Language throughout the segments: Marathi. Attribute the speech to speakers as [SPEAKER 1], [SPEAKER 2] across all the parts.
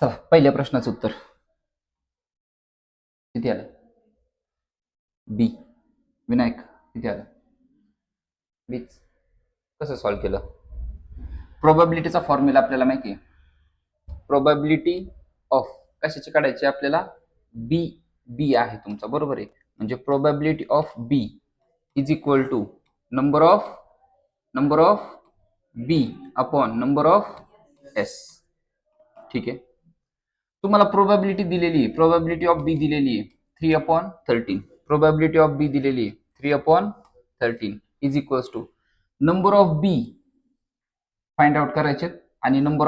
[SPEAKER 1] चला पहिल्या प्रश्नाचं उत्तर किती आलं? बी. विनायक किती आलं? बीच. कसं सॉल्व्ह केलं? प्रोबॅबिलिटीचा फॉर्म्युला आपल्याला माहिती आहे. प्रोबॅबिलिटी ऑफ कशाची काढायची आपल्याला? बी. बी आहे तुमचा, बरोबर आहे. म्हणजे probability of B is equal to number of B upon number of S. ठीक आहे. तुम्हाला प्रोबॅबिलिटी दिलेली आहे, प्रोबॅबिलिटी ऑफ बी दिलेली आहे 3/13. प्रोबॅबिलिटी ऑफ बी दिलेली आहे 3/13 is equals to number of B find out करायचे आणि number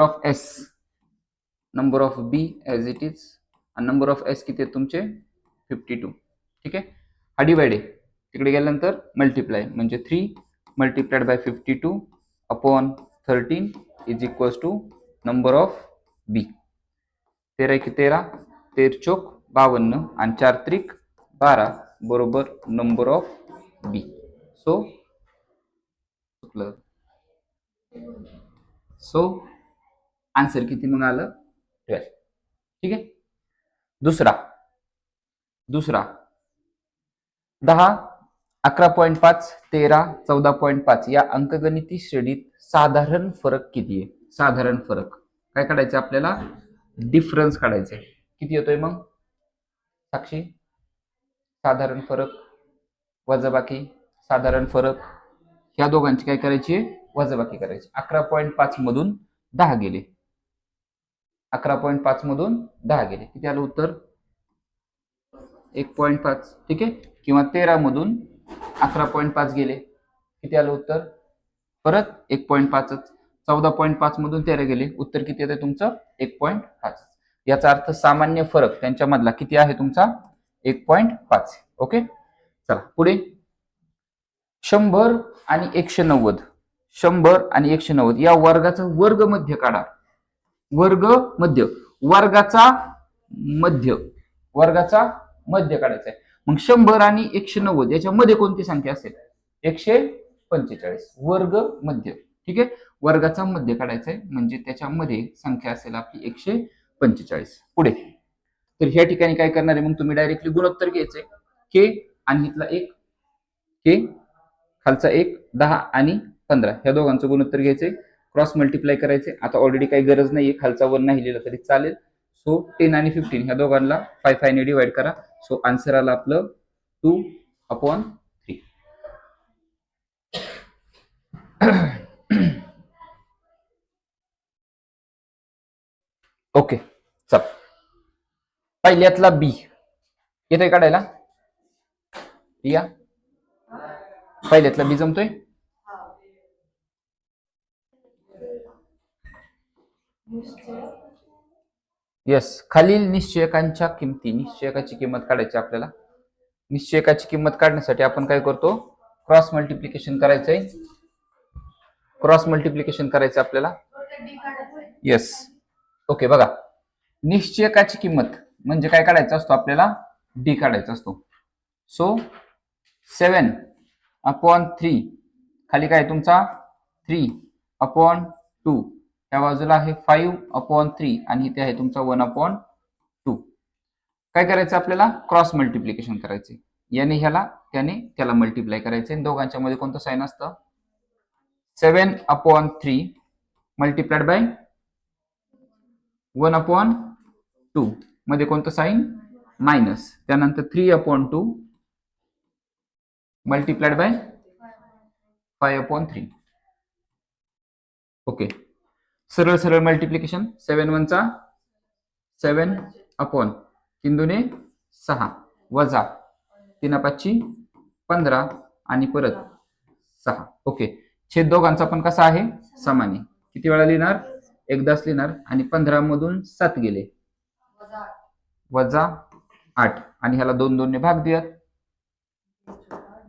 [SPEAKER 1] of B as it is आणि नंबर ऑफ एस किती आहेत तुमचे? 52. ठीक आहे. हा डिवाइड आहे, तिकडे गेल्यानंतर मल्टिप्लाय, म्हणजे 3 multiplied by 52 upon 13 is equals to number of B. 13 की 13, 13 चौक 52 आणि 4 त्रिक 12 बरोबर number of B. So answer किती मग आलं? 12. ठीक आहे. दुसरा 10, 11.5, 13, 14.5 या अंकगणिती श्रेणीत साधारण फरक किती आहे? साधारण फरक काय काढायचं आपल्याला? डिफरन्स काढायचा आहे. किती येतोय मग साक्षी? साधारण फरक वजाबाकी, साधारण फरक, ह्या दोघांची काय करायची? वजाबाकी करायची. 11.5 मधून 10 गेले, 11.5 मधून 10 गेले, किती आलं उत्तर? 1.5. ठीक आहे. किंवा 13 मधून 11.5 गेले, किती आलं उत्तर? परत 1.5. 14.5 मधून 13 गेले, उत्तर किती येते तुमचं? 1.5. याचा अर्थ सामान्य फरक त्यांच्यामधला किती आहे तुमचा? 1.5. ओके. चला पुढे 100 आणि 190. 100 आणि 190 या वर्गाचा वर्ग मध्य काढा. वर्ग मध्य, वर्गाचा मध्य काढायचा आहे. मग 100 आणि 190 याच्यामध्ये कोणती संख्या असेल? 145. वर्ग मध्य. ठीक आहे. वर्गाचा मध्य काढायचा आहे, म्हणजे त्याच्यामध्ये संख्या असेल आपली 145. पुढे तर ह्या ठिकाणी काय करणार आहे मग तुम्ही? डायरेक्टली गुणोत्तर घ्यायचे. के आणि इथला 1, के खालचा 1, 10 आणि 15 ह्या दोघांचं गुणोत्तर घ्यायचे, क्रॉस मल्टिप्लाय करायचे. आता ऑलरेडी काही गरज नाहीये, खालचा 1 नाही लिहिलं तरी चालेल. सो 10 आणि 15 ह्या दोघांना 5 ने डिवाइड करा. सो आन्सर आलं आपलं 2/3. ओके. चल पहिल्यातला बी येतोय काढायला? या पहिल्यातला बी जमतोय? यस. खालील निश्चयकांच्या किमती, निश्चयकाची किंमत काढायची आपल्याला. निश्चयकाची किंमत काढण्यासाठी आपण काय करतो? क्रॉस मल्टिप्लिकेशन करायचंय. क्रॉस मल्टिप्लिकेशन करायचं आपल्याला. येस. ओके. बघा, निश्चयकाची किंमत म्हणजे काय काढायचं असतो आपल्याला? डी काढायचा असतो. सो 7/3 खाली काय तुमचा? 3/2. त्या बाजूला आहे 5/3 आणि इथे आहे तुमचा 1/2. काय करायचं आपल्याला? क्रॉस मल्टिप्लिकेशन करायचे. याने ह्याला, त्याने त्याला मल्टिप्लाय करायचे. दोघांच्या मध्ये कोणतं साइन असतं? 7/3 मल्टिप्लाइड बाय 1/2 मध्ये कोणतं साइन? मायनस. त्यानंतर 3/2 मल्टिप्लाइड बाय 5/3. ओके. सरळ सरळ मल्टिप्लिकेशन. 7 1 7 अपॉन 3 2 6 वजा 3 5 15 आणि परत 6. ओके. छेद दोघांचा पण कसा आहे? समान आहे. किती वेळा लिहिणार? एकदाच लिहिणार. आणि 15 मधून 7 गेले, वजा 8 आणि ह्याला 2 2 ने भाग द्या.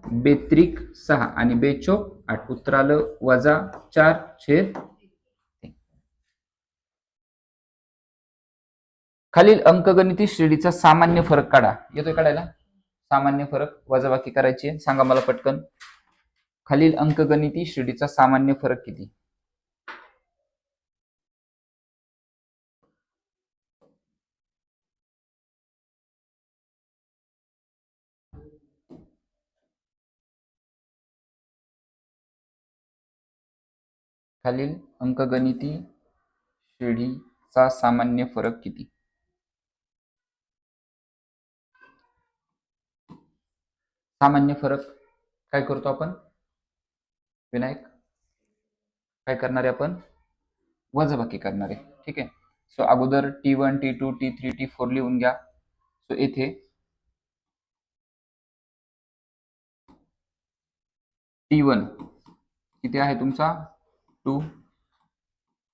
[SPEAKER 1] 2×3 6 आणि 2×4 8. उत्तर आलं -4/3. खालील अंकगणिती श्रेणीचा सामान्य फरक काढा. येतोय काढायला? सामान्य फरक वजाबाकी करायची आहे. सांगा मला पटकन. खालील अंकगणिती श्रेणीचा सामान्य फरक किती? खालील अंकगणिती श्रेणीचा सामान्य फरक किती? सामान्य फरक काय करतो आपण विनायक? काय करणार आहे आपण? वजाबाकी करणार आहे. ठीक आहे. सो अगोदर T1 T2 T3 T4 लिहून घ्या. सो येथे T1 किती आहे तुमचा 2,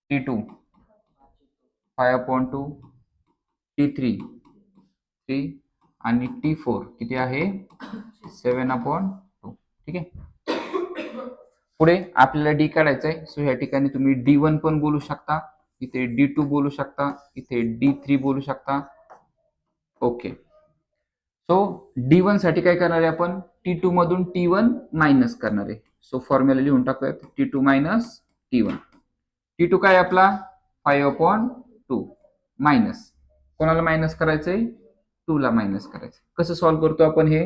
[SPEAKER 1] T2 5/2, T3 3 आणि T4 किती आहे 7/2. ठीक आहे. पुढे आपल्याला डी काढायचं आहे. सो या ठिकाणी तुम्ही D1 पण बोलू शकता, इथे D2 बोलू शकता, इथे D3 बोलू शकता. ओके. सो D1 साठी काय करणार आहे आपण? T2 मधून T1 मायनस करणार आहे. सो फॉर्म्युला लिहून टाकूयात T2 मायनस T1. T2 काय आपला 5/2 मायनस कोणाला मायनस करायचंय 2 ला मायनस करायचं. कसं सॉल्व्ह करतो आपण हे?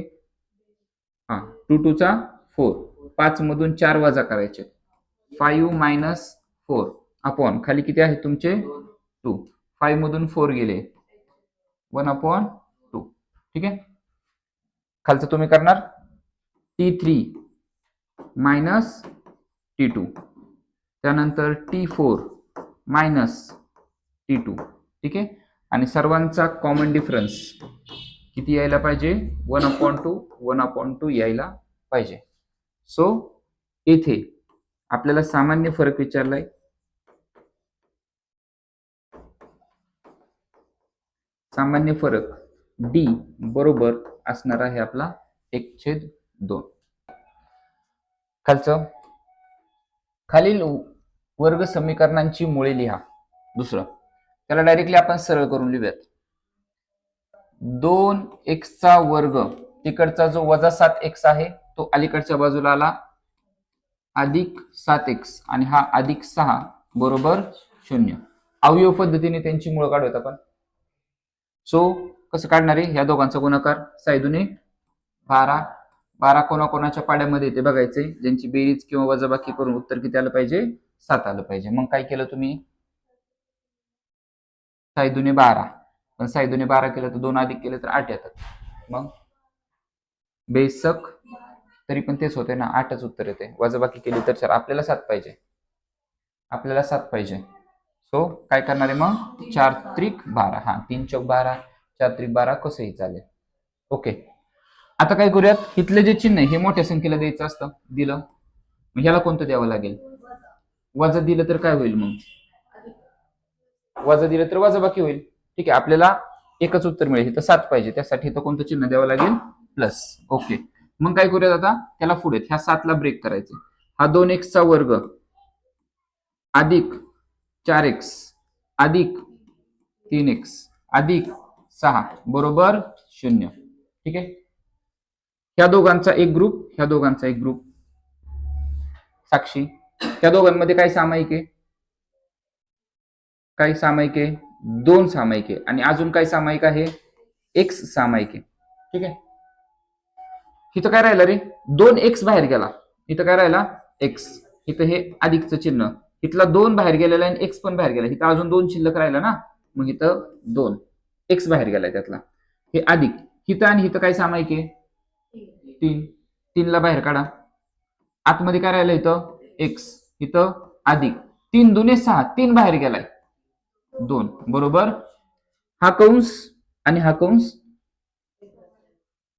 [SPEAKER 1] 2 2 चा 4, 5 मधून 4 वजा करायचे 5 मायनस 4 अपॉन खाली किती आहे तुमचे 2, 5 मधून 4 गेले 1/2. ठीक आहे. खालचं तुम्ही करणार T3 मायनस T2, त्यानंतर T4 मायनस T2. ठीक आहे. आणि सर्वांचा कॉमन डिफरन्स किती यायला पाहिजे 1/2 यायला पाहिजे. सो येथे आपल्याला सामान्य फरक विचारलाय. सामान्य फरक D बरोबर असणार आहे आपला 1/2. खालचं खालील वर्ग समीकरणांची मुळे लिहा. दुसरं त्याला डायरेक्टली आपण सरळ करून लिहूयात. 2x चा वर्ग तिकडचा जो वजा 7x आहे तो अलीकडच्या बाजूला आला अधिक 7x आणि हा अधिक 6 बरोबर 0. अवयव पद्धतीने त्यांची मूळ काढूयात आपण. सो कसं काढणार आहे? या दोघांचा गुणाकार 6 दुने 12. 12 कोणाकोणाच्या पाड्यामध्ये येते बघायचे. ज्यांची बेरीज किंवा वजाबाकी करून उत्तर किती आलं पाहिजे 7 आलं पाहिजे. मग काय केलं तुम्ही 6 दुने 12, पण 6 दुने 12 केलं तर 2 अधिक केलं तर 8 येतात. मग बेसक तरी पण तेच होते ना 8च उत्तर येते. वजाबाकी केली तर 4. आपल्याला 7 पाहिजे, आपल्याला 7 पाहिजे. सो काय करणार आहे मग 4 त्रिक 12. 3 चौक 12, 4 त्रिक 12 कसंही चालेल. ओके. आता काय करूयात इथले जे चिन्ह आहे हे मोठ्या संख्येला द्यायचं असतं. दिलं मग ह्याला कोणतं द्यावं लागेल? वजा दिलं तर काय होईल? मग वजा दिलं तर वजाबाकी होईल. ठीक आहे. आपल्याला एकच उत्तर मिळेल. इथं 7 पाहिजे, त्यासाठी इथं कोणतं चिन्ह द्यावं लागेल? प्लस. ओके. मग काय करूयात आता त्याला पुढे ह्या 7 ला ब्रेक करायचे. हा 2x चा वर्ग अधिक 4x अधिक 3x अधिक 6 बरोबर 0. ठीक आहे. ह्या दोघांचा एक ग्रुप, ह्या दोघांचा एक ग्रुप. साक्षी त्या दोघांमध्ये काय सामायिक आहे? काय सामायिक आहे? 2 सामायिक आहे. आणि अजून काय सामायिक आहे? x सामायिक आहे. ठीक आहे. इथं काय राहिलं रे 2x बाहेर गेला, इथं काय राहिला x, इथं हे अधिकचं चिन्ह, इथला 2 बाहेर गेलेला आणि x पण बाहेर गेला, इथं अजून 2 शिल्लक राहिला ना, मग इथं 2 x बाहेर गेलाय त्यातला, हे अधिक, इथं आणि इथं काय सामायिक आहे 3 ला बाहेर काढा, आतमध्ये काय राहिलं इथं x, इथं अधिक 3 दुने 6, 3 बाहेर गेलाय 2 बरोबर. हा कंस आणि हा कंस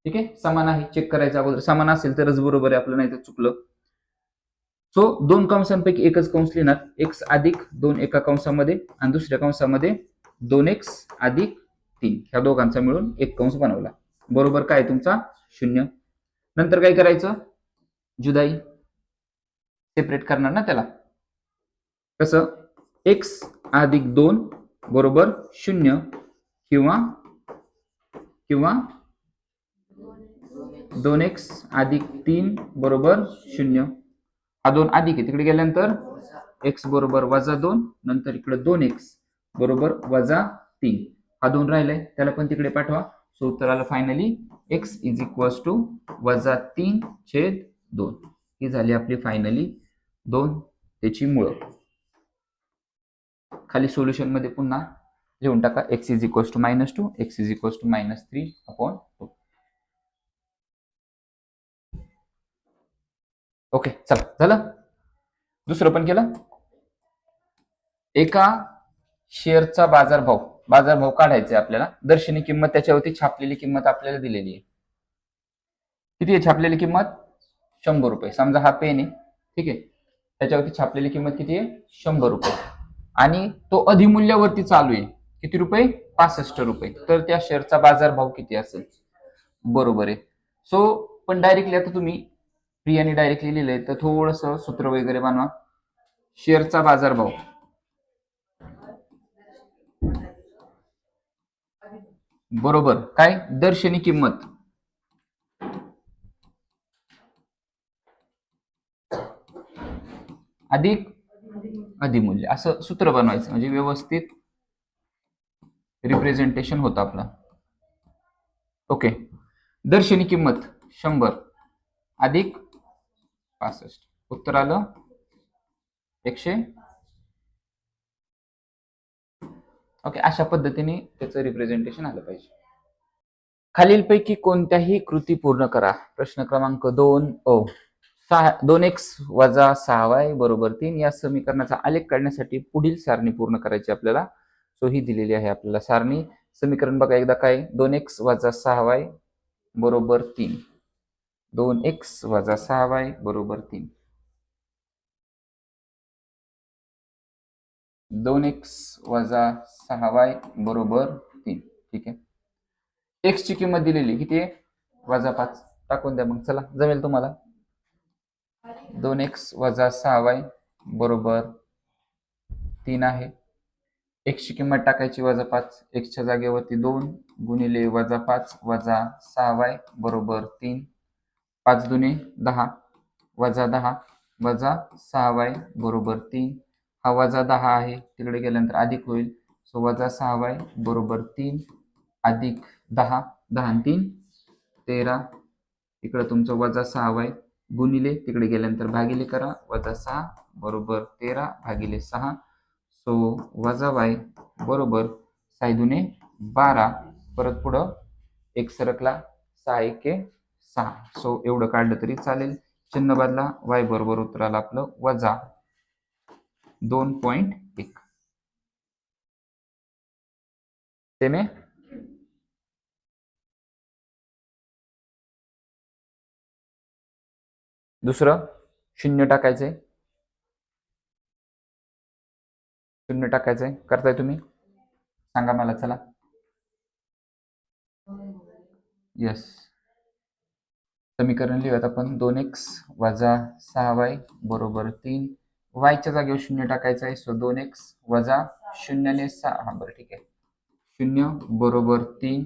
[SPEAKER 1] ठीक आहे समान आहे. चेक करायचं अगोदर, समान असेल तरच बरोबर आहे आपलं, नाही तर चुकलं. सो 2 कंसांपैकी एकच कंस लिहिणार, x अधिक 2 एका कंसामध्ये आणि दुसऱ्या कंसामध्ये 2x अधिक 3, ह्या दोघांचा मिळून एक कंस बनवला. बरोबर काय तुमचा 0. नंतर काय करायचं जुदाई सेपरेट करणार ना त्याला. कसं x अधिक 2 बरोबर 0 किंवा 2x अधिक 3 बरोबर 0. हा 2 अधिक आहे, तिकडे गेल्यानंतर x बरोबर वजा 2, नंतर इकडे 2x बरोबर वजा 3, हा 2 राहिलाय त्याला पण तिकडे पाठवा. सो उत्तर आलं finally x is equals to वजा 3/2. ही झाली आपली फायनली 2 त्याची मुळं. खाली सोल्युशन मध्ये पुन्हा लिहून टाका x is equals to -2, x is equals to -3/2. Okay, चला झालं. दुसरं पण केलं. एका शेअरचा बाजारभाव काढायचा आपल्याला. दर्शनी किंमत त्याच्यावरती छापलेली किंमत आपल्याला दिलेली आहे. किती आहे छापलेली किंमत? 100 रुपये. समजा हा पेन आहे, ठीक आहे. त्याच्यावरती छापलेली किंमत किती आहे? 100 रुपये. आणि तो अधिमूल्यावरती चालू आहे. किती रुपये? 65 रुपये. तर त्या शेअरचा बाजारभाव किती असेल? बरोबर आहे. सो पण डायरेक्टली आता तुम्ही प्रियाने डायरेक्टली लिहिलंय तर थोडंसं सूत्र वगैरे बनवा. शेअरचा बाजारभाव बरोबर काय? दर्शनी किंमत अधिक अधिमूल्य, असं सूत्र बनवायचं म्हणजे व्यवस्थित रिप्रेझेंटेशन होतं आपलं. ओके, दर्शनी किंमत 100 अधिक 65, उत्तर आलं 100. ओके, अशा पद्धतीने त्याचं रिप्रेझेंटेशन आलं पाहिजे. खालीलपैकी कोणत्याही कृती पूर्ण करा. प्रश्न क्रमांक 2 2x वजा 6y बरोबर 3 या समीकरणाचा आलेख काढण्यासाठी पुढील सारणी पूर्ण करायची आपल्याला. सो ही दिलेली आहे आपल्याला सारणी. समीकरण बघा एकदा काय? 2x वजा 6y बरोबर 3. 2x वजा 6y बरोबर 3. 2x वजा 6y बरोबर 3. ठीक आहे. x ची किंमत दिलेली किती आहे? वजा 5. टाकून द्या मग, चला जमेल तुम्हाला. 2x वजा 6y बरोबर 3 आहे. x ची किंमत टाकायची वजा 5. x च्या जागेवरती 2 गुणिले वजा 5 वजा 6y बरोबर 3. 5 दुने 10 वजा 10 वजा 6y बरोबर 3. हा वजा 10 आहे, तिकडे गेल्यानंतर अधिक होईल. सो वजा 6y बरोबर 3 अधिक 10. 10 आणि 3 13. इकडे तुमचं वजा 6y गुणिले तिकडे गेल्यानंतर भागिले करा. वजा 6 बरोबर 13 भागिले 6. सो वजा y बरोबर 6 दुने 12. परत पुढं एक सरकला 6 एके 6. सो एवढं काढलं तरी चालेल. चिन्ह बदला. y बरोबर उत्तर आलं आपलं वजा 2.1. सेम आहे. दुसरं 0 टाकायचंय. 0 टाकायचंय. करताय तुम्ही? सांगा मला. चला. यस. समीकरण लिहूयात आपण. 2x वजा 6y बरोबर 3. y च्या जागेवर 0 टाकायचं आहे. सो 2x वजा 0 ने 6. हा बरं ठीक आहे. 0 बरोबर 3.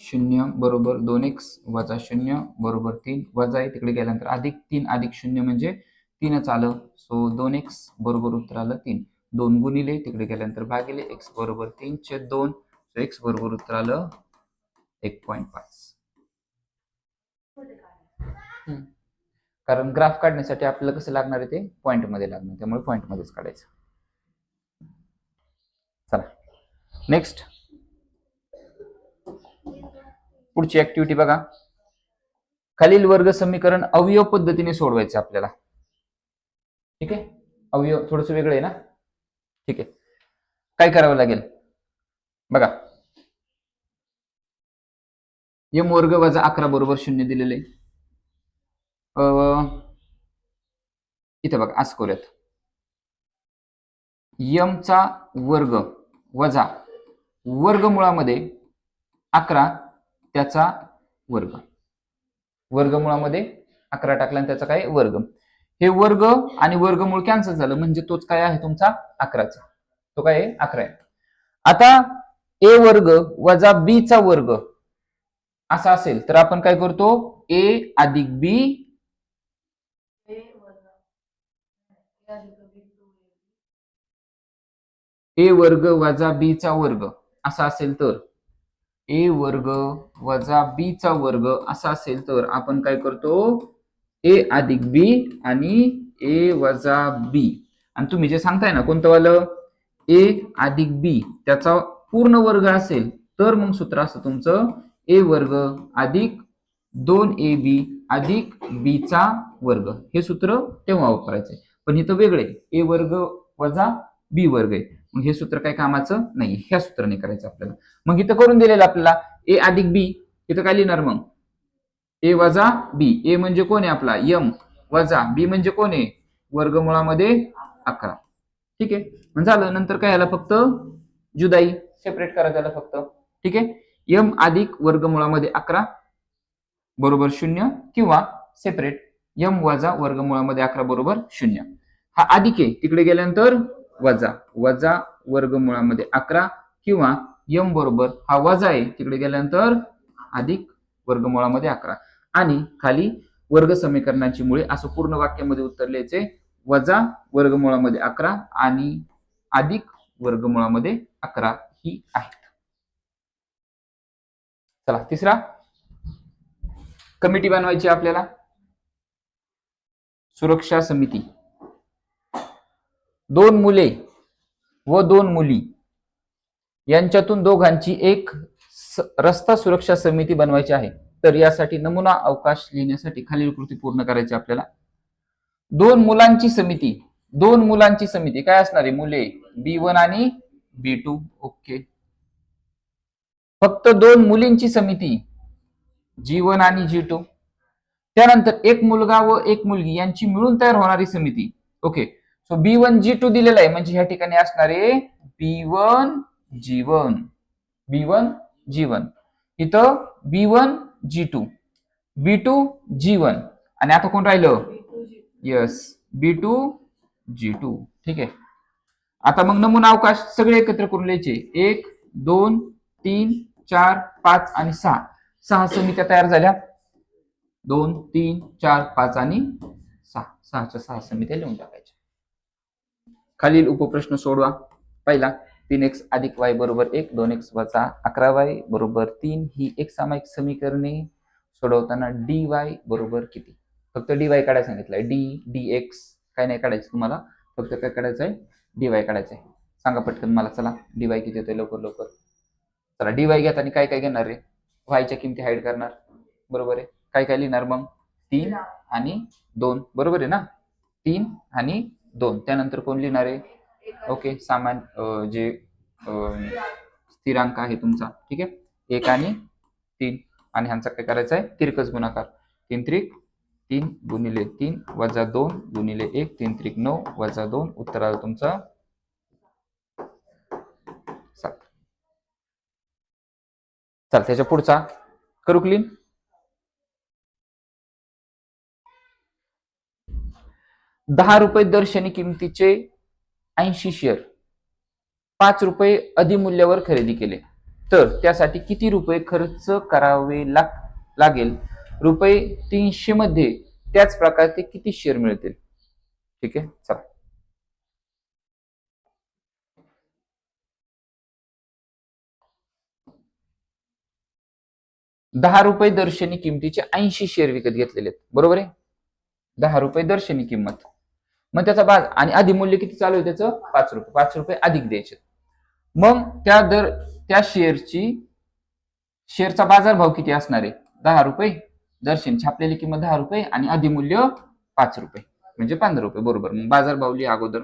[SPEAKER 1] 0 बरोबर 2x वजा 0 बरोबर 3. वजा आहे तिकडे गेल्यानंतर अधिक 3 अधिक 0 म्हणजे 3च आलं. सो 2x बरोबर उत्तर आलं 3. 2 गुणिले तिकडे गेल्यानंतर भागिले x बरोबर 3/2. सो x बरोबर उत्तर आलं 1.5. कारण ग्राफ काढण्यासाठी आपल्याला कसं लागणार आहे? ते पॉइंट मध्ये लागणार, त्यामुळे पॉइंट मध्येच काढायचं. चला नेक्स्ट, पुढची ऍक्टिव्हिटी बघा. खालील वर्ग समीकरण अवयव पद्धतीने सोडवायचे आपल्याला. ठीक आहे. अवयव थोडस वेगळं आहे ना. ठीक आहे. काय करावं लागेल बघा. यम वर्ग वजा 11 बरोबर 0 दिलेले. इथे बघा असं करूयात. यम चा वर्ग वजा वर्गमुळामध्ये 11 त्याचा वर्ग. वर्गमुळामध्ये 11 टाकला आणि त्याचा काय? वर्ग. हे वर्ग आणि वर्गमूळ कॅन्सल झालं म्हणजे तोच काय आहे तुमचा 11चा. तो काय आहे? 11 आहे. आता a वर्ग वजा b चा वर्ग असा असेल तर आपण काय करतो? a अधिक b a वर्ग वजा b चा वर्ग असा असेल तर a वर्ग वजा b चा वर्ग असा असेल तर आपण काय करतो? a अधिक b आणि ए वजा बी, आणि तुम्ही जे सांगताय ना कोणतं वालं ए अधिक बी त्याचा पूर्ण वर्ग असेल तर मग सूत्र असतं तुमचं ए वर्ग अधिक 2ab अधिक बी चा वर्ग. हे सूत्र तेव्हा वापरायचंय, पण इथं वेगळे ए वर्ग वजा बी वर्ग आहे, मग हे सूत्र काही कामाचं नाही, ह्या सूत्राने करायचं आपल्याला. मग इथं करून दिलेलं आपल्याला ए अधिक बी, इथं काय लिहिणार मग ए वजा बी. ए म्हणजे कोण आहे आपला यम, वजा बी म्हणजे कोण आहे वर्गमुळामध्ये 11. ठीक आहे, मग झालं. नंतर काय याला फक्त जुदाई सेपरेट करा त्याला फक्त. ठीक आहे, यम अधिक वर्गमुळामध्ये 11 बरोबर 0, किंवा सेपरेट यम वजा वर्गमुळामध्ये 11 बरोबर 0. हा अधिक आहे तिकडे गेल्यानंतर वजा, वजा वर्गमुळामध्ये 11, किंवा यम बरोबर हा वजा आहे तिकडे गेल्यानंतर अधिक वर्गमुळामध्ये 11, आणि खाली वर्ग समीकरणाची मुळे असं पूर्ण वाक्यामध्ये उत्तर लिहायचे वजा वर्गमुळामध्ये 11 आणि अधिक वर्गमुळामध्ये 11 ही आहेत. चला तिसरा, कमिटी बनवायची आपल्याला, सुरक्षा समिती. 2 मुले व 2 मुली यांच्यातून दोघांची एक रस्ता सुरक्षा समिती बनवायची आहे. तर यासाठी नमुना अवकाश लिहिण्यासाठी खालील कृती पूर्ण करायची आपल्याला. 2 मुलांची समिती, 2 मुलांची समिती काय असणार आहे मुले B1 आणि B2. ओके. फक्त 2 मुलींची समिती G1 आणि G2. त्यानंतर एक मुलगा व एक मुलगी यांची मिळून तयार होणारी समिती. ओके, सो B1 G2 दिलेला आहे, म्हणजे ह्या ठिकाणी असणार आहे B1 G1, B1 G1, इथं B1 G2, B2 G1, आणि आता कोण राहिलं यस B2 G2. ठीक आहे, आता मग नमुना अवकाश सगळे एकत्र करून लिहायचे. 1 2 3 4 5 आणि 6, 6 समित्या तयार झाल्या. 2 3 4 5 आणि 6, 6च्या 6 समित्या लिहून टाकायच्या. खालील उपप्रश्न सोडवा. पहिला, 3x अधिक y बरोबर 1, 2x वजा 11y बरोबर 3 ही एक सामायिक समीकरणे सोडवताना dy बरोबर किती. फक्त dy काढायला सांगितलंय, dx काय नाही काढायचं तुम्हाला, फक्त काय काढायचं आहे dy काढायचं आहे. सांगा पटकन मला, चला dy किती येतोय लवकर लवकर. चला dy घेताना काय काय घेणार रे, y च्या किमती हाईड करणार, बरोबर आहे. काय काय लिहिणार मग 3 आणि 2, बरोबर आहे ना, 3 आणि 2. त्यानंतर कोण लिहिणार आहे, ओके सामान्य जे स्थिरांक आहे तुमचा. ठीक आहे, 1 आणि 3, आणि ह्यांचा काय करायचा आहे तिरकस गुणाकार. 3 त्रिक 3 गुणिले 3 वजा 2 गुणिले 1, 3 त्रिक 9 वजा 2, उत्तर आलं तुमचं 7. चल त्याच्या पुढचा करू क्लीन. 10 रुपये दर्शनी किमतीचे 80 शेअर 5 रुपये अधिमूल्यावर खरेदी केले, तर त्यासाठी किती रुपये खर्च करावे लागेल. रुपये 300 मध्ये त्याच प्रकारचे किती शेअर मिळतील. ठीक आहे, चला 10 रुपये दर्शनी किमतीचे 80 शेअर विकत घेतलेले आहेत, बरोबर आहे. 10 रुपये दर्शनी किंमत, मग त्याचा बाज आणि अधिमूल्य किती चालू आहे त्याचं 5 रुपये, 5 रुपये अधिक द्यायचे. मग त्या शेअरचा बाजार भाव किती असणार आहे 10 रुपये, दर्शनी छापलेली किंमत 10 रुपये आणि अधिमूल्य 5 रुपये म्हणजे 15 रुपये, बरोबर. मग बाजार भाव लिहा अगोदर.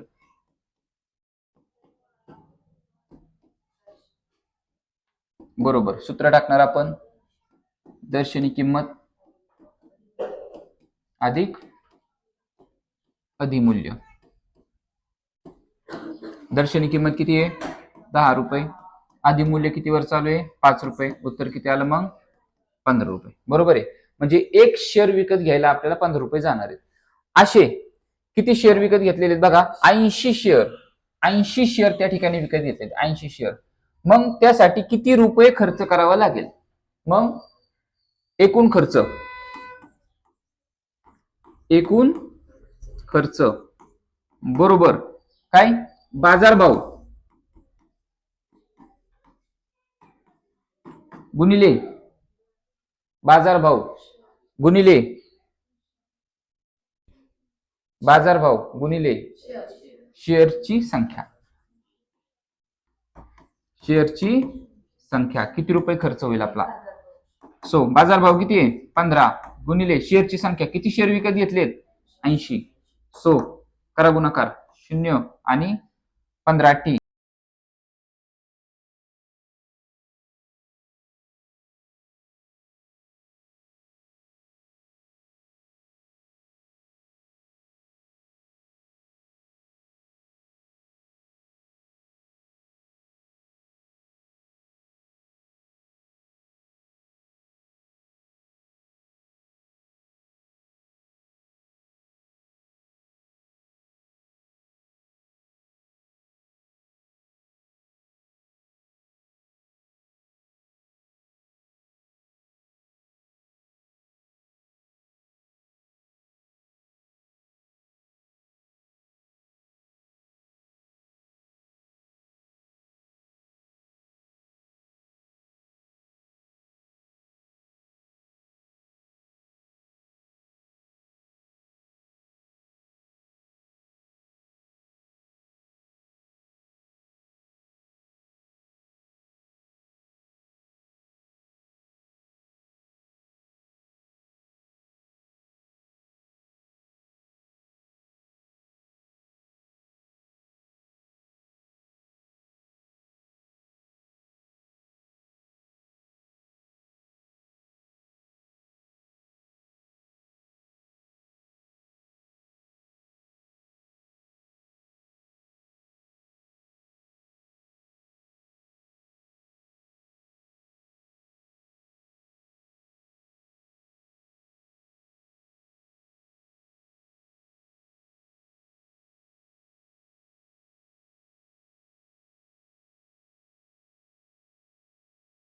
[SPEAKER 1] बरोबर, सूत्र टाकणार आपण, दर्शनी किंमत अधिक अधिमूल्य. दर्शनी किंमत किती आहे 10 रुपये, अधिमूल्य कितीवर चालू आहे 5 रुपये, उत्तर किती आलं मग 15 रुपये, बरोबर आहे. म्हणजे एक शेअर विकत घ्यायला आपल्याला 15 रुपये जाणार आहेत. असे किती शेअर विकत घेतलेले बघा, 80 शेअर, 80 शेअर त्या ठिकाणी विकत घेतलेले 80 शेअर. मग त्यासाठी किती रुपये खर्च करावा लागेल. मग एकूण खर्च, एकूण खर्च बरोबर काय बाजारभाव गुणिले बाजारभाव गुणिले बाजारभाव गुणिले शेअरची संख्या. शेअरची संख्या किती रुपये खर्च होईल आपला. सो बाजारभाव किती आहे 15 गुणिले शेअरची संख्या, किती शेअर विकत घेतलेत 80. सो करा गुणाकार 0 आणि 15 टी